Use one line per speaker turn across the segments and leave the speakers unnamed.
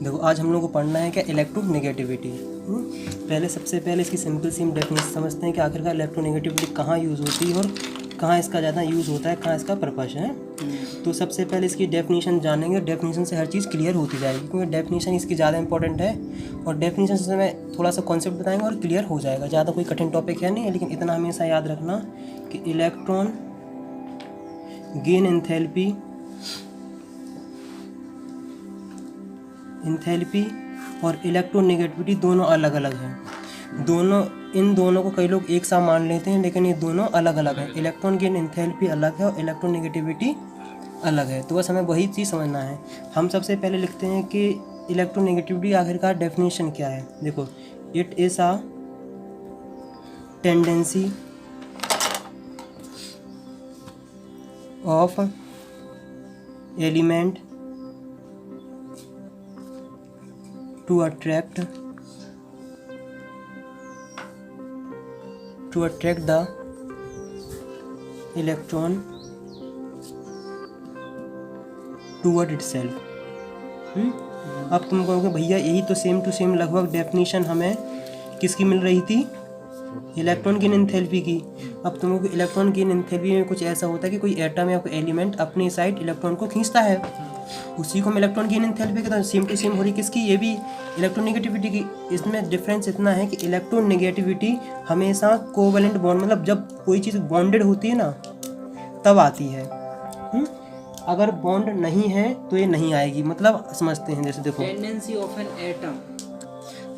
देखो आज हम लोग को पढ़ना है क्या, इलेक्ट्रोनेगेटिविटी। पहले सबसे पहले इसकी सिंपल सी डेफिनेशन समझते हैं कि आखिरकार इलेक्ट्रोनेगेटिविटी कहाँ यूज़ होती है और कहाँ इसका ज़्यादा यूज़ होता है, कहाँ इसका पर्पस है। तो सबसे पहले इसकी डेफिनेशन जानेंगे और डेफिनेशन से हर चीज़ क्लियर होती जाएगी, क्योंकि डेफिनेशन इसकी ज़्यादा इंपॉर्टेंट है और डेफिनेशन से मैं थोड़ा सा कॉन्सेप्ट बताएंगे और क्लियर हो जाएगा। ज़्यादा कोई कठिन टॉपिक है नहीं, लेकिन इतना हमेशा याद रखना कि इलेक्ट्रॉन गेन एंथैल्पी और इलेक्ट्रोनेगेटिविटी दोनों अलग अलग हैं। इन दोनों को कई लोग एक साथ मान लेते हैं, लेकिन ये दोनों अलग अलग हैं। इलेक्ट्रॉन गेन एंथैल्पी अलग है और इलेक्ट्रोनेगेटिविटी अलग है। तो बस हमें वही चीज़ समझना है। हम सबसे पहले लिखते हैं कि इलेक्ट्रोनेगेटिविटी आखिरकार डेफिनेशन क्या है। देखो, it is a tendency of element to attract the electron toward itself। अब तुम कहोगे भैया यही तो सेम टू सेम लगभग डेफिनेशन हमें किसकी मिल रही थी, इलेक्ट्रॉन गेन एंथैल्पी की। अब तुमको इलेक्ट्रॉन गेन एंथैल्पी में कुछ ऐसा होता है कि कोई एटम या कोई एलिमेंट अपनी साइड इलेक्ट्रॉन को खींचता है, उसी को हम इलेक्ट्रॉन गेन एंथैल्पी कहते हैं। सेम टू सेम हो रही किसकी, ये भी इलेक्ट्रोनेगेटिविटी की। इसमें डिफरेंस इतना है कि इलेक्ट्रोनेगेटिविटी हमेशा कोवैलेंट बॉन्ड, मतलब जब कोई चीज़ बॉन्डेड होती है ना तब आती है। अगर बॉन्ड नहीं है तो ये नहीं आएगी। मतलब समझते हैं, जैसे देखो
टेंडेंसी ऑफ एन एटम।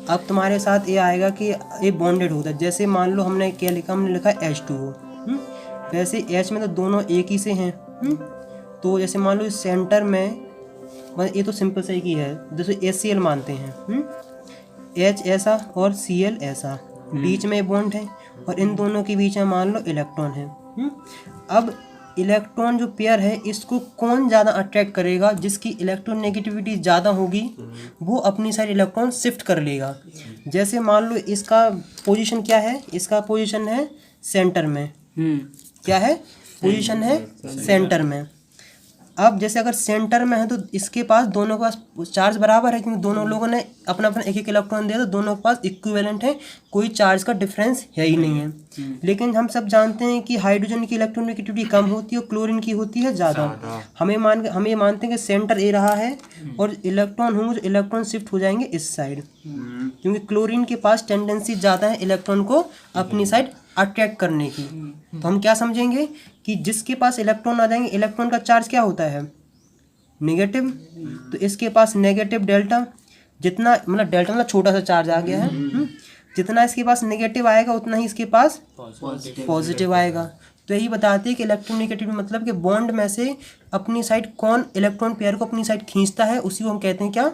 अब तुम्हारे साथ ये आएगा कि ये बॉन्डेड होता है। जैसे मान लो हमने क्या लिखा, हमने लिखा H2O। वैसे H में तो दोनों एक ही से हैं। तो जैसे मान लो इस सेंटर में, ये तो सिंपल सा ही है, जैसे HCl मानते हैं। H ऐसा और Cl ऐसा, बीच में बॉन्ड है और इन दोनों के बीच में मान लो इलेक्ट्रॉन है। अब इलेक्ट्रॉन जो पेयर है इसको कौन ज़्यादा अट्रैक्ट करेगा, जिसकी इलेक्ट्रोनेगेटिविटी ज़्यादा होगी वो अपनी साइड इलेक्ट्रॉन शिफ्ट कर लेगा। जैसे मान लो इसका पोजीशन क्या है, इसका पोजीशन है सेंटर में। क्या है पोजीशन है सेंटर में। अब जैसे अगर सेंटर में है तो इसके पास, दोनों के पास चार्ज बराबर है, क्योंकि दोनों लोगों ने अपना अपना एक एक इलेक्ट्रॉन दिया, तो दोनों के पास इक्विवेलेंट है, कोई चार्ज का डिफरेंस है ही नहीं है। लेकिन हम सब जानते हैं कि हाइड्रोजन की इलेक्ट्रोनेगेटिविटी कम होती है और क्लोरीन की होती है ज़्यादा। हम ये मानते हैं कि सेंटर ए रहा है और इलेक्ट्रॉन होंगे जो इलेक्ट्रॉन शिफ्ट हो जाएंगे इस साइड, क्योंकि क्लोरीन के पास टेंडेंसी ज़्यादा है इलेक्ट्रॉन को अपनी साइड अट्रैक्ट करने की। तो हम क्या समझेंगे कि जिसके पास इलेक्ट्रॉन आ जाएंगे, इलेक्ट्रॉन का चार्ज क्या होता है, नेगेटिव। तो इसके पास नेगेटिव डेल्टा, जितना मतलब डेल्टा मतलब छोटा सा चार्ज आ गया है, जितना इसके पास नेगेटिव आएगा उतना ही इसके पास पॉजिटिव आएगा। तो यही बताते हैं कि इलेक्ट्रोनेगेटिव मतलब कि बॉन्ड में से अपनी साइड कौन इलेक्ट्रॉन पेयर को अपनी साइड खींचता है, उसी को हम कहते हैं क्या,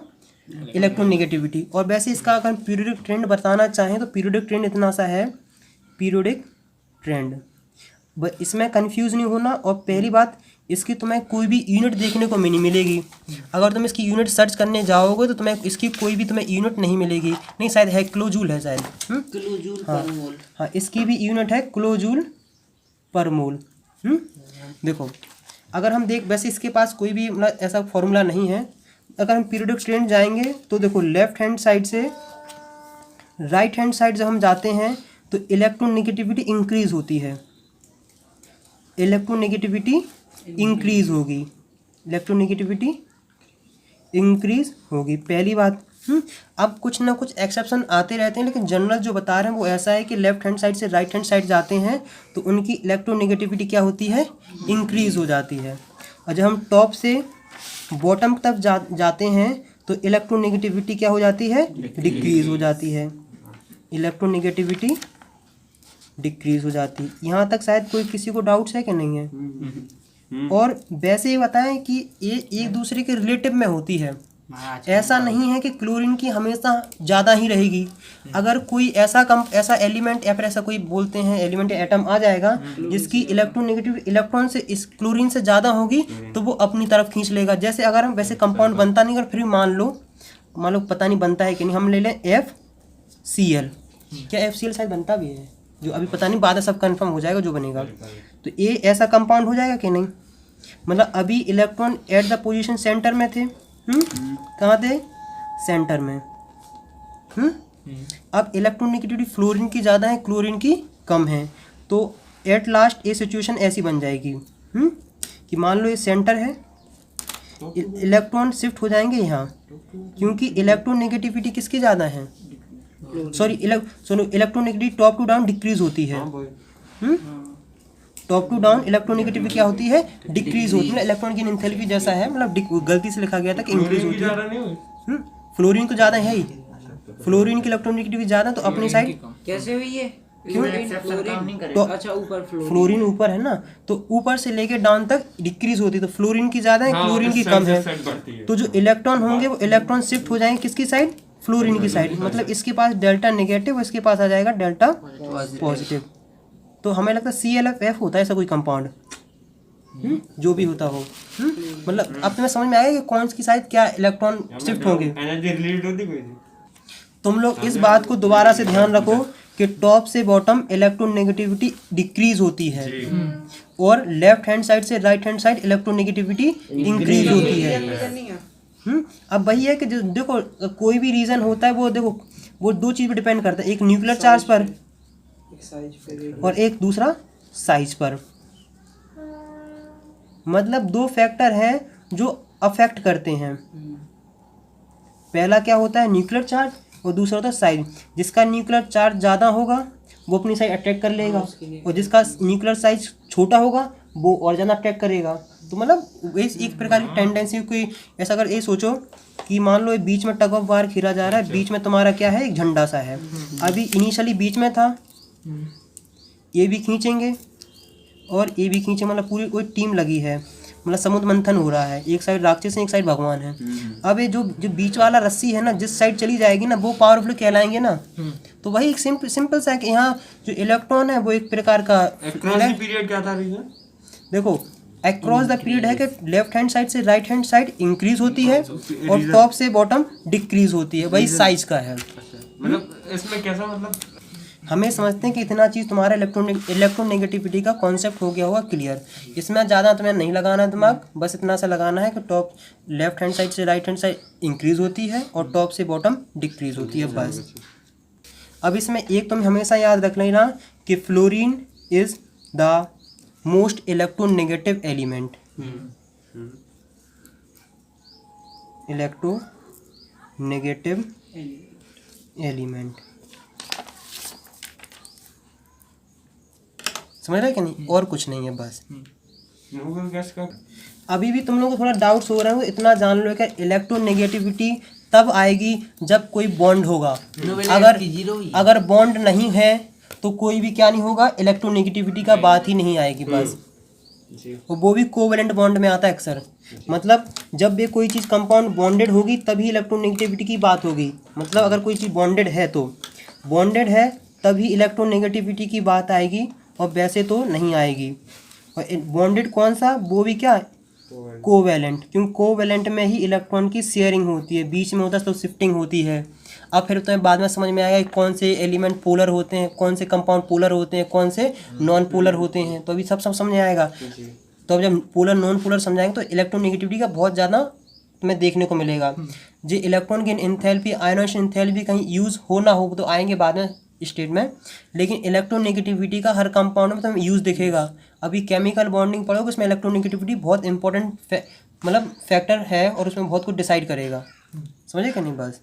इलेक्ट्रोनेगेटिविटी। और वैसे इसका अगर पीरियोडिक ट्रेंड बताना चाहें तो पीरियोडिक ट्रेंड इतना सा है, पीरियोडिक ट्रेंड। इसमें कंफ्यूज नहीं होना। और पहली बात, इसकी तुम्हें कोई भी यूनिट देखने को नहीं मिलेगी। अगर तुम इसकी यूनिट सर्च करने जाओगे तो तुम्हें इसकी कोई भी तुम्हें यूनिट नहीं मिलेगी। नहीं, शायद है किलोजूल है शायद।
किलोजूल पर मोल।
हाँ, इसकी भी यूनिट है किलोजूल पर मोल। देखो अगर हम वैसे इसके पास कोई भी मतलब ऐसा फॉर्मूला नहीं है। अगर हम पीरियोडिक ट्रेंड जाएंगे तो देखो लेफ्ट हैंड साइड से राइट हैंड साइड जब हम जाते हैं तो इलेक्ट्रोनेगेटिविटी इंक्रीज होती है, इलेक्ट्रोनेगेटिविटी इंक्रीज होगी, इलेक्ट्रोनेगेटिविटी इंक्रीज होगी, पहली बात। अब कुछ ना कुछ एक्सेप्शन आते रहते हैं, लेकिन जनरल जो बता रहे हैं वो ऐसा है कि लेफ्ट हैंड साइड से राइट हैंड साइड जाते हैं तो उनकी इलेक्ट्रोनेगेटिविटी क्या होती है, इंक्रीज हो जाती है। और जब हम टॉप से बॉटम तक जाते हैं तो इलेक्ट्रोनेगेटिविटी क्या हो जाती है, डिक्रीज हो जाती है, इलेक्ट्रोनेगेटिविटी डिक्रीज हो जाती है। यहाँ तक शायद कोई किसी को डाउट्स है कि नहीं है। और वैसे ही बताएं कि ये एक दूसरे के रिलेटिव में होती है। ऐसा नहीं है कि क्लोरीन की हमेशा ज़्यादा ही रहेगी। अगर कोई ऐसा एलिमेंट या फिर ऐसा कोई बोलते हैं एलिमेंट या एटम आ जाएगा जिसकी इलेक्ट्रोनेगेटिव इलेक्ट्रॉन से इस क्लोरीन से ज़्यादा होगी तो वो अपनी तरफ खींच लेगा। जैसे अगर हम वैसे कंपाउंड बनता नहीं, अगर फिर मान लो पता नहीं बनता है कि नहीं, हम ले लें FCl। क्या FCl शायद बनता भी है, जो अभी पता नहीं, बाद में सब कंफर्म हो जाएगा जो बनेगा। तो ये ऐसा कंपाउंड हो जाएगा कि नहीं, मतलब अभी electron at the position centre में थे, कहाँ थे, सेंटर में। अब इलेक्ट्रोनेगेटिविटी फ्लोरीन की ज़्यादा है, क्लोरीन की कम है, तो एट लास्ट ये सिचुएशन ऐसी बन जाएगी कि मान लो ये सेंटर है, इलेक्ट्रॉन शिफ्ट हो जाएंगे यहाँ, क्योंकि इलेक्ट्रोनेगेटिविटी किसकी ज़्यादा है, sorry electronegativity top to down decrease होती है। टॉप टू डाउन इलेक्ट्रोनेगेटिविटी क्या होती है, डिक्रीज होती है। इलेक्ट्रॉन की एंथैल्पी जैसा है, मतलब गलती से लिखा गया था कि इंक्रीज होती है। फ्लोरीन को ज़्यादा है ही, फ्लोरीन की इलेक्ट्रोनेगेटिविटी ज़्यादा, तो अपनी साइड
कैसे हुई है?
क्यों?
फ्लोरीन
तो
अच्छा ऊपर
फ्लोरीन ऊपर है ना, तो ऊपर से लेके डाउन तक डिक्रीज होती है, तो फ्लोरीन की ज़्यादा है, क्लोरीन की कम है। तो जो इलेक्ट्रॉन होंगे वो इलेक्ट्रॉन शिफ्ट हो जाएंगे किसकी साइड, फ्लोरीन की साइड। मतलब इसके पास डेल्टा नेगेटिव, इसके पास आ जाएगा डेल्टा पॉजिटिव। तो हमें लगता है ClF होता है ऐसा कोई कंपाउंड, जो भी होता हो। मतलब अब तुम्हें समझ में आएगा कि कौन सी साइड क्या इलेक्ट्रॉन शिफ्ट होंगे।
एनर्जी रिलीज होती कोई
तुम लोग इस बात को दोबारा से ध्यान रखो कि टॉप से बॉटम इलेक्ट्रोनेगेटिविटी डिक्रीज होती है, और लेफ्ट हैंड साइड से right hand side electronegativity increase होती है। अब वही है कि देखो कोई भी रीजन होता है, वो देखो वो दो चीज़ पर डिपेंड करता है, एक न्यूक्लियर चार्ज पर और एक दूसरा साइज पर। मतलब दो फैक्टर हैं जो अफेक्ट करते हैं। पहला क्या होता है, न्यूक्लियर चार्ज, और दूसरा होता है साइज। जिसका न्यूक्लियर चार्ज ज़्यादा होगा वो अपनी साइड अटैक कर लेगा, और जिसका न्यूक्लियर साइज छोटा होगा वो और ज़्यादा अटैक करेगा। तो मतलब इस एक प्रकार की टेंडेंसी कोई ऐसा, अगर ये सोचो कि मान लो बीच में टग ऑफ वार खीरा जा रहा है, बीच में तुम्हारा क्या है, एक झंडा सा है। अभी इनिशियली बीच में था, ये भी खींचेंगे और ये भी खींचे, मतलब पूरी कोई टीम लगी है, मतलब समुद्र मंथन हो रहा है, एक साइड राक्षस है एक साइड भगवान है। अब ये जो बीच वाला रस्सी है ना, जिस साइड चली जाएगी ना वो पावरफुल कहलाएंगे ना। तो वही एक सिंपल सा है कि यहाँ जो इलेक्ट्रॉन है वो एक प्रकार का
पीरियड क्या था रीजन,
देखो अक्रॉस द पीरियड है कि लेफ्ट हैंड साइड से राइट हैंड साइड इंक्रीज होती है और टॉप से बॉटम डिक्रीज होती है, वही साइज का है।
मतलब इसमें कैसा, मतलब
हमें समझते हैं कि इतना चीज़ तुम्हारा इलेक्ट्रोनेगेटिविटी का कॉन्सेप्ट हो गया होगा क्लियर। इसमें ज़्यादा तुम्हें नहीं लगाना दिमाग, बस इतना सा लगाना है कि टॉप लेफ्ट हैंड साइड से राइट हैंड साइड इंक्रीज होती है और टॉप से बॉटम डिक्रीज होती है, बस। अब इसमें एक तुम हमेशा याद रख लेना कि fluorine is the most electronegative element. Electronegative element, समझ रहे कि नहीं, और कुछ नहीं है बस। अभी भी तुम लोगों को थोड़ा डाउट्स हो रहे हो, इतना जान लो कि इलेक्ट्रोनेगेटिविटी तब आएगी जब कोई बॉन्ड होगा। अगर बॉन्ड नहीं है तो कोई भी क्या नहीं होगा, इलेक्ट्रोनेगेटिविटी का बात ही नहीं आएगी, बस। वो भी कोवेलेंट बॉन्ड में आता है अक्सर। मतलब जब भी कोई चीज़ कंपाउंड बॉन्डेड होगी तभी इलेक्ट्रोनेगेटिविटी की बात होगी। मतलब अगर कोई चीज़ बॉन्डेड है तो बॉन्डेड है तभी इलेक्ट्रोनेगेटिविटी की बात आएगी, और वैसे तो नहीं आएगी। और बॉन्डेड कौन सा, वो भी क्या, कोवेलेंट, क्योंकि कोवेलेंट में ही इलेक्ट्रॉन की शेयरिंग होती है, बीच में होता है तो शिफ्टिंग होती है। अब फिर तुम्हें बाद में समझ में आएगा कि कौन से एलिमेंट पोलर होते हैं, कौन से कंपाउंड पोलर होते हैं, कौन से नॉन पोलर होते हैं, तो अभी सब समझ में आएगा। तो अब जब पोलर नॉन पोलर समझाएंगे तो इलेक्ट्रोनेगेटिविटी का बहुत ज़्यादा तुम्हें देखने को मिलेगा। जो इलेक्ट्रॉन की एंथैल्पी, आयनोशन एंथैल्पी कहीं यूज़ हो ना हो तो आएंगे बाद में स्टेट में, लेकिन इलेक्ट्रोनेगेटिविटी का हर कंपाउंड में तुम्हें यूज़ दिखेगा। अभी केमिकल बॉन्डिंग पढ़ोगे उसमें इलेक्ट्रोनेगेटिविटी बहुत इंपॉर्टेंट मतलब फैक्टर है, और उसमें बहुत कुछ डिसाइड करेगा। समझे क्या नहीं, बस।